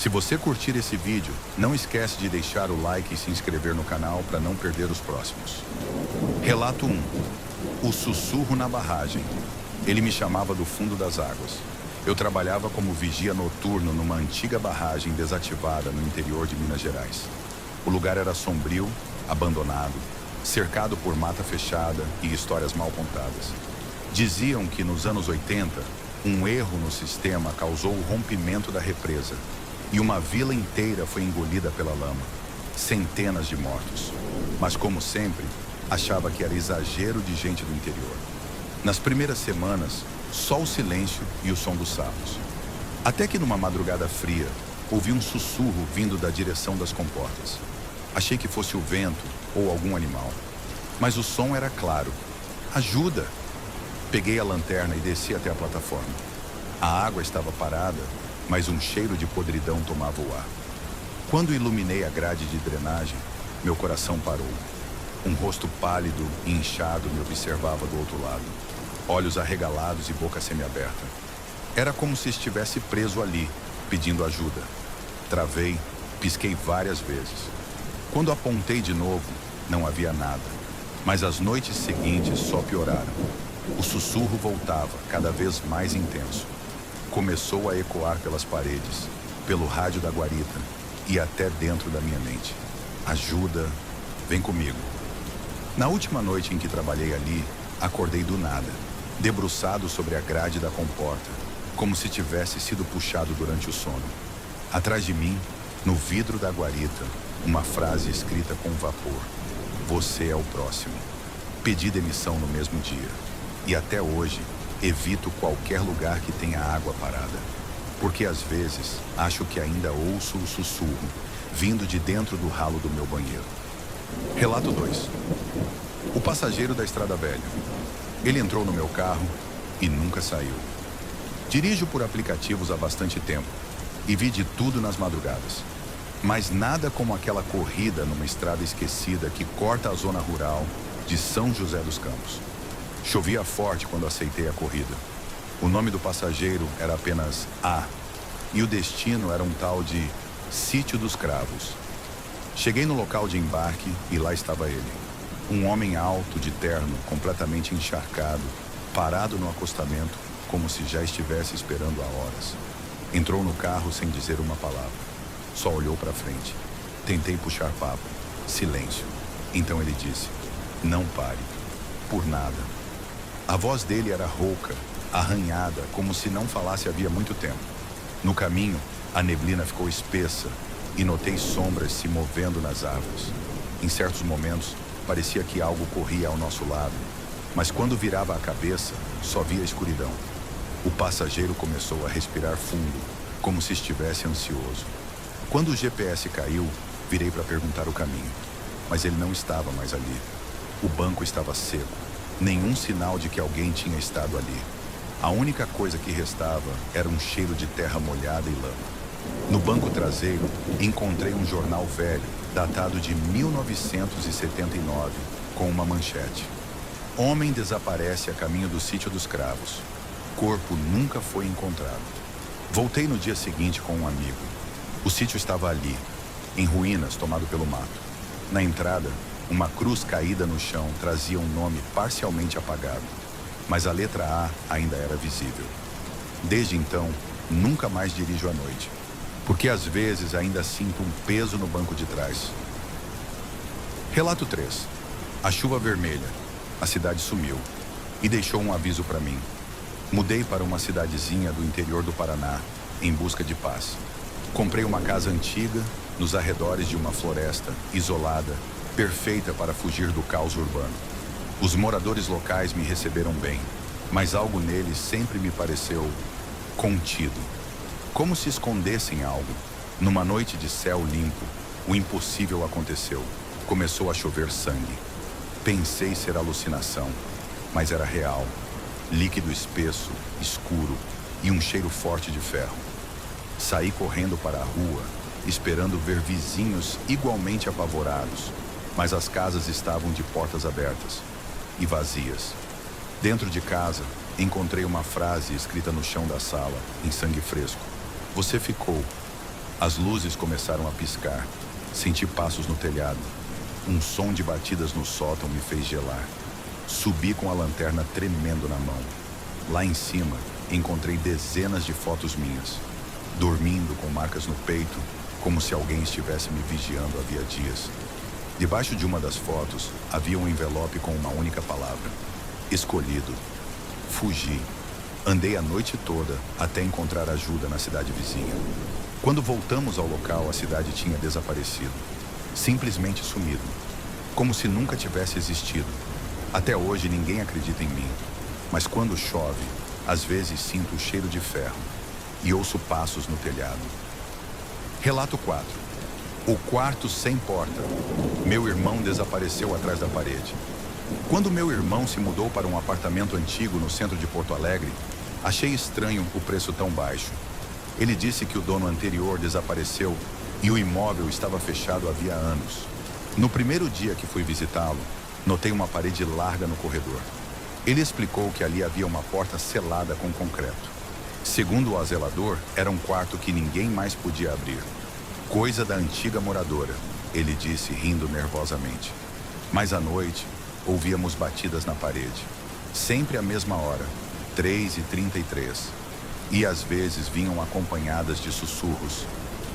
Se você curtir esse vídeo, não esquece de deixar o like e se inscrever no canal para não perder os próximos. Relato 1. O sussurro na barragem. Ele me chamava do fundo das águas. Eu trabalhava como vigia noturno numa antiga barragem desativada no interior de Minas Gerais. O lugar era sombrio, abandonado, cercado por mata fechada e histórias mal contadas. Diziam que nos anos 80, um erro no sistema causou o rompimento da represa e uma vila inteira foi engolida pela lama. Centenas de mortos. Mas, como sempre, achava que era exagero de gente do interior. Nas primeiras semanas, só o silêncio e o som dos sapos. Até que numa madrugada fria, ouvi um sussurro vindo da direção das comportas. Achei que fosse o vento ou algum animal. Mas o som era claro. Ajuda! Peguei a lanterna e desci até a plataforma. A água estava parada, mas um cheiro de podridão tomava o ar. Quando iluminei a grade de drenagem, meu coração parou. Um rosto pálido e inchado me observava do outro lado. Olhos arregalados e boca semiaberta. Era como se estivesse preso ali, pedindo ajuda. Travei, pisquei várias vezes. Quando apontei de novo, não havia nada. Mas as noites seguintes só pioraram. O sussurro voltava, cada vez mais intenso. Começou a ecoar pelas paredes, pelo rádio da guarita e até dentro da minha mente. Ajuda, vem comigo. Na última noite em que trabalhei ali, acordei do nada, debruçado sobre a grade da comporta, como se tivesse sido puxado durante o sono. Atrás de mim, no vidro da guarita, uma frase escrita com vapor. Você é o próximo. Pedi demissão no mesmo dia. E até hoje, evito qualquer lugar que tenha água parada. Porque às vezes, acho que ainda ouço o sussurro, vindo de dentro do ralo do meu banheiro. Relato 2. O passageiro da Estrada Velha. Ele entrou no meu carro e nunca saiu. Dirijo por aplicativos há bastante tempo e vi de tudo nas madrugadas. Mas nada como aquela corrida numa estrada esquecida que corta a zona rural de São José dos Campos. Chovia forte quando aceitei a corrida. O nome do passageiro era apenas A, e o destino era um tal de Sítio dos Cravos. Cheguei no local de embarque e lá estava ele. Um homem alto, de terno, completamente encharcado, parado no acostamento, como se já estivesse esperando há horas. Entrou no carro sem dizer uma palavra. Só olhou para frente. Tentei puxar papo. Silêncio. Então ele disse: não pare. Por nada. A voz dele era rouca, arranhada, como se não falasse havia muito tempo. No caminho, a neblina ficou espessa e notei sombras se movendo nas árvores. Em certos momentos, parecia que algo corria ao nosso lado, mas quando virava a cabeça, só via escuridão. O passageiro começou a respirar fundo, como se estivesse ansioso. Quando o GPS caiu, virei para perguntar o caminho, mas ele não estava mais ali. O banco estava seco. Nenhum sinal de que alguém tinha estado ali. A única coisa que restava era um cheiro de terra molhada e lama. No banco traseiro, encontrei um jornal velho, datado de 1979, com uma manchete. Homem desaparece a caminho do Sítio dos Cravos. Corpo nunca foi encontrado. Voltei no dia seguinte com um amigo. O sítio estava ali, em ruínas, tomado pelo mato. Na entrada, uma cruz caída no chão trazia um nome parcialmente apagado, mas a letra A ainda era visível. Desde então, nunca mais dirijo à noite, porque às vezes ainda sinto um peso no banco de trás. Relato 3. A chuva vermelha. A cidade sumiu e deixou um aviso para mim. Mudei para uma cidadezinha do interior do Paraná, em busca de paz. Comprei uma casa antiga, nos arredores de uma floresta, isolada, perfeita para fugir do caos urbano. Os moradores locais me receberam bem, mas algo neles sempre me pareceu contido. Como se escondessem algo. Numa noite de céu limpo, o impossível aconteceu. Começou a chover sangue. Pensei ser alucinação, mas era real. Líquido espesso, escuro e um cheiro forte de ferro. Saí correndo para a rua, esperando ver vizinhos igualmente apavorados, mas as casas estavam de portas abertas e vazias. Dentro de casa, encontrei uma frase escrita no chão da sala, em sangue fresco. Você ficou. As luzes começaram a piscar. Senti passos no telhado. Um som de batidas no sótão me fez gelar. Subi com a lanterna tremendo na mão. Lá em cima, encontrei dezenas de fotos minhas. Dormindo com marcas no peito, como se alguém estivesse me vigiando havia dias. Debaixo de uma das fotos, havia um envelope com uma única palavra: escolhido. Fugi. Andei a noite toda até encontrar ajuda na cidade vizinha. Quando voltamos ao local, a cidade tinha desaparecido. Simplesmente sumido. Como se nunca tivesse existido. Até hoje ninguém acredita em mim. Mas quando chove, às vezes sinto o cheiro de ferro e ouço passos no telhado. Relato 4. O quarto sem porta. Meu irmão desapareceu atrás da parede. Quando meu irmão se mudou para um apartamento antigo no centro de Porto Alegre, achei estranho o preço tão baixo. Ele disse que o dono anterior desapareceu e o imóvel estava fechado havia anos. No primeiro dia que fui visitá-lo, notei uma parede larga no corredor. Ele explicou que ali havia uma porta selada com concreto. Segundo o zelador, era um quarto que ninguém mais podia abrir. Coisa da antiga moradora, ele disse, rindo nervosamente. Mas à noite, ouvíamos batidas na parede. Sempre à mesma hora, 3h33. E às vezes vinham acompanhadas de sussurros.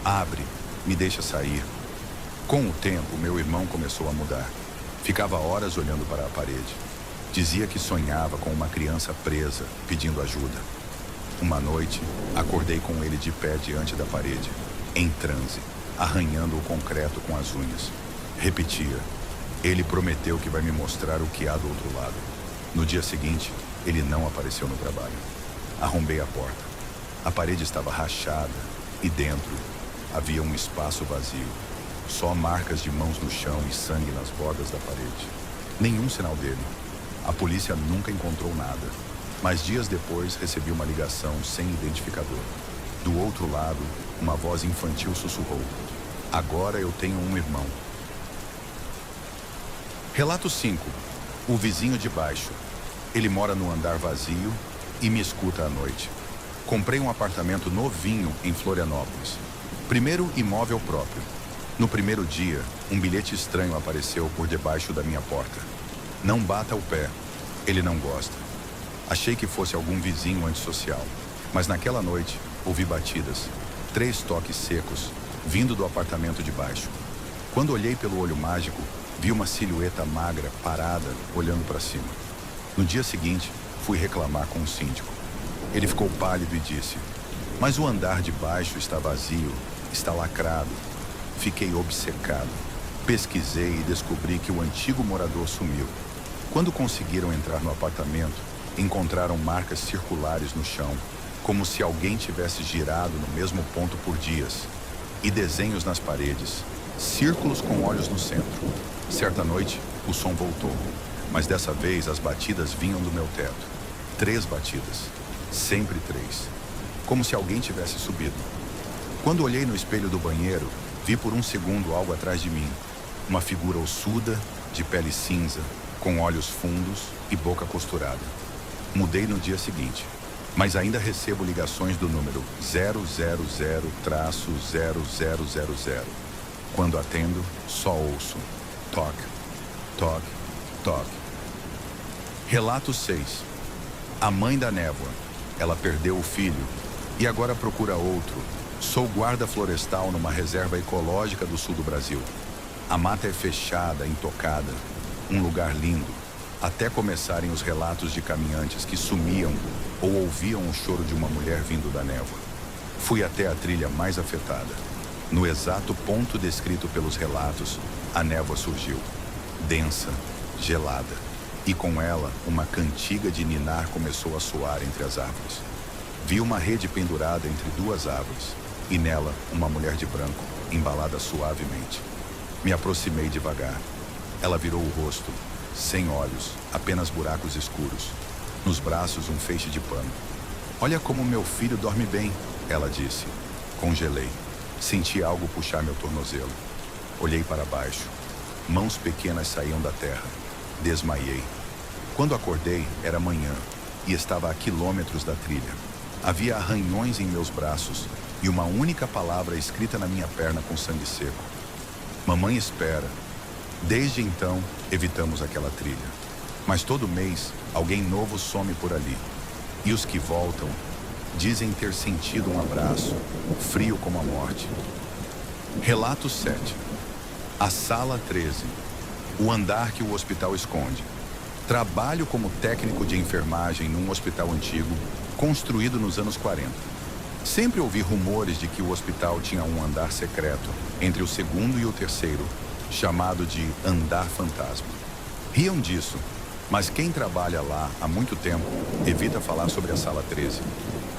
Abre, me deixa sair. Com o tempo, meu irmão começou a mudar. Ficava horas olhando para a parede. Dizia que sonhava com uma criança presa, pedindo ajuda. Uma noite, acordei com ele de pé diante da parede, em transe, arranhando o concreto com as unhas. Repetia: ele prometeu que vai me mostrar o que há do outro lado. No dia seguinte, ele não apareceu no trabalho. Arrombei a porta. A parede estava rachada e dentro havia um espaço vazio. Só marcas de mãos no chão e sangue nas bordas da parede. Nenhum sinal dele. A polícia nunca encontrou nada. Mas dias depois recebi uma ligação sem identificador. Do outro lado, uma voz infantil sussurrou: agora eu tenho um irmão. Relato 5. O vizinho de baixo. Ele mora no andar vazio e me escuta à noite. Comprei um apartamento novinho em Florianópolis. Primeiro imóvel próprio. No primeiro dia, um bilhete estranho apareceu por debaixo da minha porta. Não bata o pé. Ele não gosta. Achei que fosse algum vizinho antissocial. Mas naquela noite, ouvi batidas. 3 toques secos, vindo do apartamento de baixo. Quando olhei pelo olho mágico, vi uma silhueta magra, parada, olhando para cima. No dia seguinte, fui reclamar com o síndico. Ele ficou pálido e disse: mas o andar de baixo está vazio, está lacrado. Fiquei obcecado. Pesquisei e descobri que o antigo morador sumiu. Quando conseguiram entrar no apartamento, encontraram marcas circulares no chão, como se alguém tivesse girado no mesmo ponto por dias. E desenhos nas paredes, círculos com olhos no centro. Certa noite, o som voltou, mas dessa vez as batidas vinham do meu teto. 3 batidas, sempre 3, como se alguém tivesse subido. Quando olhei no espelho do banheiro, vi por um segundo algo atrás de mim. Uma figura ossuda, de pele cinza, com olhos fundos e boca costurada. Mudei no dia seguinte, mas ainda recebo ligações do número 000-0000. Quando atendo, só ouço: toque, toque, toque. Relato 6. A mãe da névoa. Ela perdeu o filho e agora procura outro. Sou guarda florestal numa reserva ecológica do sul do Brasil. A mata é fechada, intocada. Um lugar lindo. Até começarem os relatos de caminhantes que sumiam ou ouviam o choro de uma mulher vindo da névoa. Fui até a trilha mais afetada. No exato ponto descrito pelos relatos, a névoa surgiu. Densa, gelada. E com ela, uma cantiga de ninar começou a soar entre as árvores. Vi uma rede pendurada entre 2 árvores. E nela, uma mulher de branco, embalada suavemente. Me aproximei devagar. Ela virou o rosto, sem olhos, apenas buracos escuros. Nos braços, um feixe de pano. Olha como meu filho dorme bem, ela disse. Congelei. Senti algo puxar meu tornozelo. Olhei para baixo. Mãos pequenas saíam da terra. Desmaiei. Quando acordei, era manhã e estava a quilômetros da trilha. Havia arranhões em meus braços e uma única palavra escrita na minha perna com sangue seco. Mamãe espera. Desde então, evitamos aquela trilha. Mas todo mês, alguém novo some por ali. E os que voltam dizem ter sentido um abraço, frio como a morte. Relato 7. A sala 13. O andar que o hospital esconde. Trabalho como técnico de enfermagem num hospital antigo, construído nos anos 40. Sempre ouvi rumores de que o hospital tinha um andar secreto, entre o segundo e o terceiro, chamado de Andar Fantasma. Riam disso, mas quem trabalha lá há muito tempo evita falar sobre a sala 13.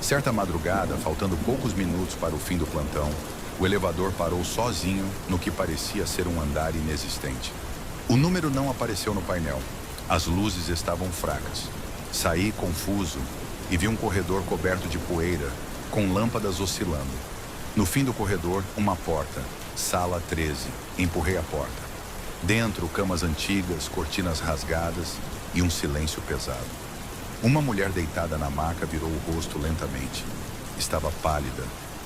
Certa madrugada, faltando poucos minutos para o fim do plantão, o elevador parou sozinho no que parecia ser um andar inexistente. O número não apareceu no painel. As luzes estavam fracas. Saí confuso e vi um corredor coberto de poeira, com lâmpadas oscilando. No fim do corredor, uma porta. Sala 13. Empurrei a porta. Dentro, camas antigas, cortinas rasgadas e um silêncio pesado. Uma mulher deitada na maca virou o rosto lentamente. Estava pálida,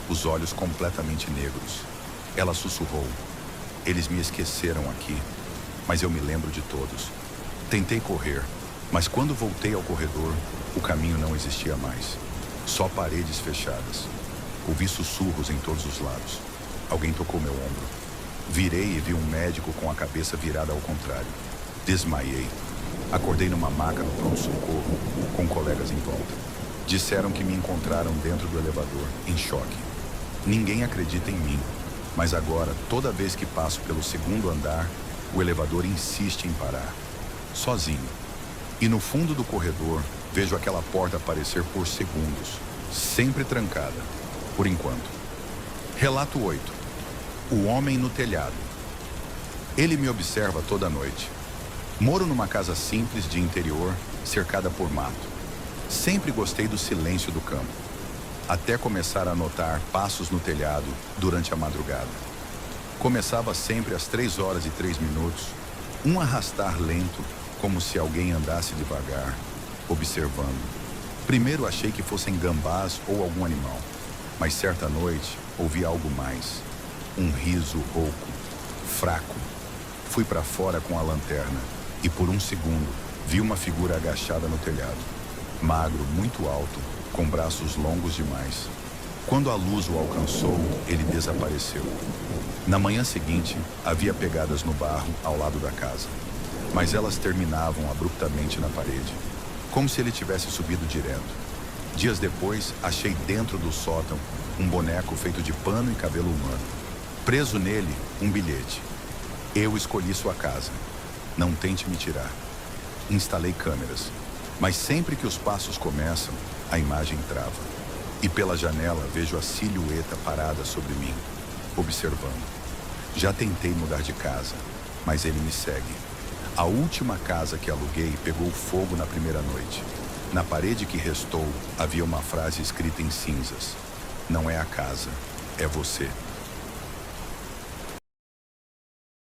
os olhos completamente negros. Ela sussurrou: "Eles me esqueceram aqui, mas eu me lembro de todos." Tentei correr, mas quando voltei ao corredor, o caminho não existia mais. Só paredes fechadas. Ouvi sussurros em todos os lados. Alguém tocou meu ombro. Virei e vi um médico com a cabeça virada ao contrário. Desmaiei. Acordei numa maca no pronto-socorro, com colegas em volta. Disseram que me encontraram dentro do elevador, em choque. Ninguém acredita em mim, mas agora, toda vez que passo pelo segundo andar, o elevador insiste em parar. Sozinho. E no fundo do corredor, vejo aquela porta aparecer por segundos, sempre trancada, por enquanto. Relato 8. O homem no telhado. Ele me observa toda noite. Moro numa casa simples de interior, cercada por mato. Sempre gostei do silêncio do campo, até começar a notar passos no telhado durante a madrugada. Começava sempre às 3h03, um arrastar lento, como se alguém andasse devagar, observando. Primeiro achei que fossem gambás ou algum animal, mas certa noite ouvi algo mais. Um riso rouco, fraco. Fui para fora com a lanterna e por um segundo vi uma figura agachada no telhado. Magro, muito alto, com braços longos demais. Quando a luz o alcançou, ele desapareceu. Na manhã seguinte, havia pegadas no barro ao lado da casa, mas elas terminavam abruptamente na parede, como se ele tivesse subido direto. Dias depois, achei dentro do sótão um boneco feito de pano e cabelo humano. Preso nele, um bilhete. Eu escolhi sua casa. Não tente me tirar. Instalei câmeras, mas sempre que os passos começam, a imagem trava. E pela janela vejo a silhueta parada sobre mim, observando. Já tentei mudar de casa, mas ele me segue. A última casa que aluguei pegou fogo na primeira noite. Na parede que restou, havia uma frase escrita em cinzas: "Não é a casa, é você."